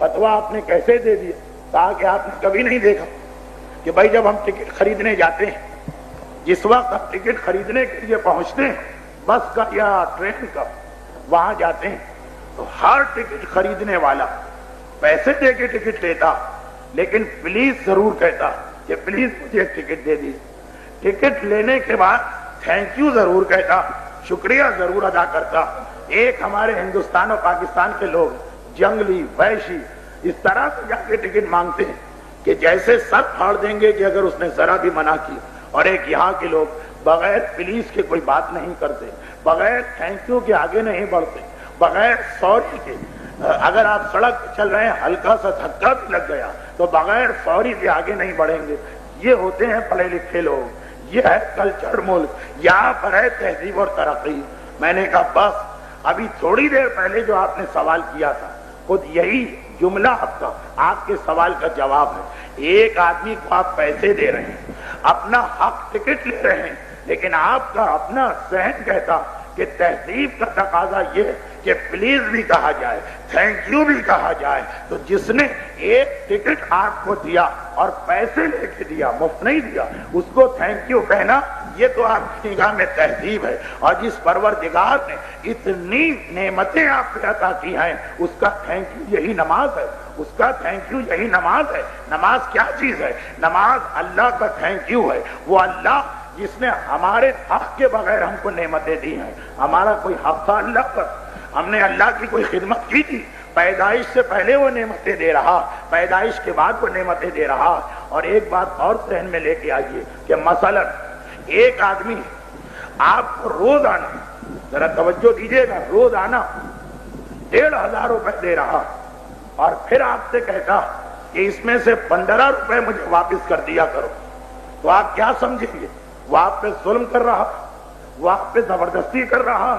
فتوا آپ نے کیسے دے دیا؟ کہا کہ آپ نے کبھی نہیں دیکھا کہ بھائی جب ہم ٹکٹ خریدنے جاتے ہیں، جس وقت ہم ٹکٹ خریدنے کے لیے پہنچتے ہیں بس کا یا ٹرین کا، وہاں جاتے ہیں تو ہر ٹکٹ خریدنے والا پیسے دے کے ٹکٹ لیتا، لیکن پلیز ضرور کہتا کہ پلیز مجھے ٹکٹ دے دیجیے۔ ٹکٹ لینے کے بعد تھینک یو ضرور کہتا، شکریہ ضرور ادا کرتا۔ ایک ہمارے ہندوستان اور پاکستان کے لوگ جنگلی وحشی اس طرح سے جا کے ٹکٹ مانگتے ہیں کہ جیسے سر پھاڑ دیں گے کہ اگر اس نے ذرا بھی منع کی، اور ایک یہاں کے لوگ بغیر پلیز کے کوئی بات نہیں کرتے، بغیر تھینک یو کے آگے نہیں بڑھتے، بغیر سوری کے اگر آپ سڑک پہ چل رہے ہیں ہلکا سا دھکا بھی لگ گیا تو بغیر سوری کے آگے نہیں بڑھیں گے۔ یہ ہوتے ہیں پڑھے لکھے لوگ، یہ ہے کلچر ملک، یہاں پر ہے تہذیب اور ترقی۔ میں نے کہا بس ابھی تھوڑی دیر پہلے جو آپ نے سوال کیا تھا خود یہی جملہ آپ کے سوال کا جواب ہے۔ ایک آدمی کو آپ پیسے دے رہے ہیں، اپنا حق ٹکٹ لے رہے ہیں، لیکن آپ کا اپنا ذہن کہتا کہ تہذیب کا تقاضا یہ کہ پلیز بھی کہا جائے، تھینک یو بھی کہا جائے، تو جس نے ایک ٹکٹ آپ کو دیا اور پیسے لے کے دیا، مفت نہیں دیا، اس کو تھینک یو کہنا یہ تو آپ کی نگاہ میں تہذیب ہے۔ اور جس پروردگار نے اتنی نعمتیں آپ کو عطا کی ہیں اس کا تھینک یو یہی نماز ہے، اس کا تھینک یو یہی نماز ہے۔ نماز کیا چیز ہے؟ نماز اللہ کا تھینک یو ہے۔ وہ اللہ جس نے ہمارے حق کے بغیر ہم کو نعمتیں دی ہیں، ہمارا کوئی حق تھا اللہ پر؟ ہم نے اللہ کی کوئی خدمت کی تھی؟ پیدائش سے پہلے وہ نعمتیں دے رہا، پیدائش کے بعد وہ نعمتیں دے رہا۔ اور ایک بات اور ذہن میں لے کے آئیے کہ مثلا ایک آدمی آپ کو روزانہ، ذرا توجہ دیجیے گا، روزانہ 1500 روپے دے رہا اور پھر آپ سے کہتا کہ اس میں سے 15 روپے مجھے واپس کر دیا کرو، تو آپ کیا سمجھیں گے؟ وہ آپ پہ ظلم کر رہا، وہ آپ پہ زبردستی کر رہا،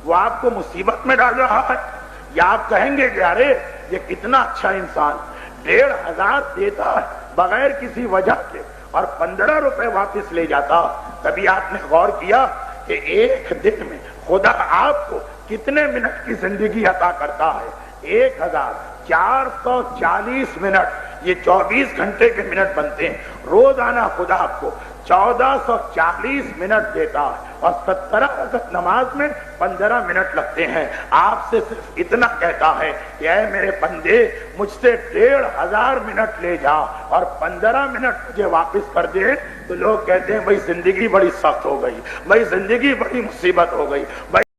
وہ آپ کو مصیبت میں ڈال رہا ہے؟ یا آپ کہیں گے کہ ارے یہ کتنا اچھا انسان 1500 دیتا ہے بغیر کسی وجہ کے اور 15 روپے واپس لے جاتا؟ کبھی آپ نے غور کیا کہ ایک دن میں خدا آپ کو کتنے منٹ کی زندگی عطا کرتا ہے؟ 1440 منٹ، یہ 24 گھنٹے کے منٹ بنتے ہیں۔ روزانہ خدا آپ کو 1440 منٹ دیتا ہے اور 17 رکعت نماز میں 15 منٹ لگتے ہیں۔ آپ سے صرف اتنا کہتا ہے کہ اے میرے بندے مجھ سے 1500 منٹ لے جا اور 15 منٹ مجھے واپس کر دے، تو لوگ کہتے ہیں بھائی زندگی بڑی سخت ہو گئی، بھائی زندگی بڑی مصیبت ہو گئی، بھائی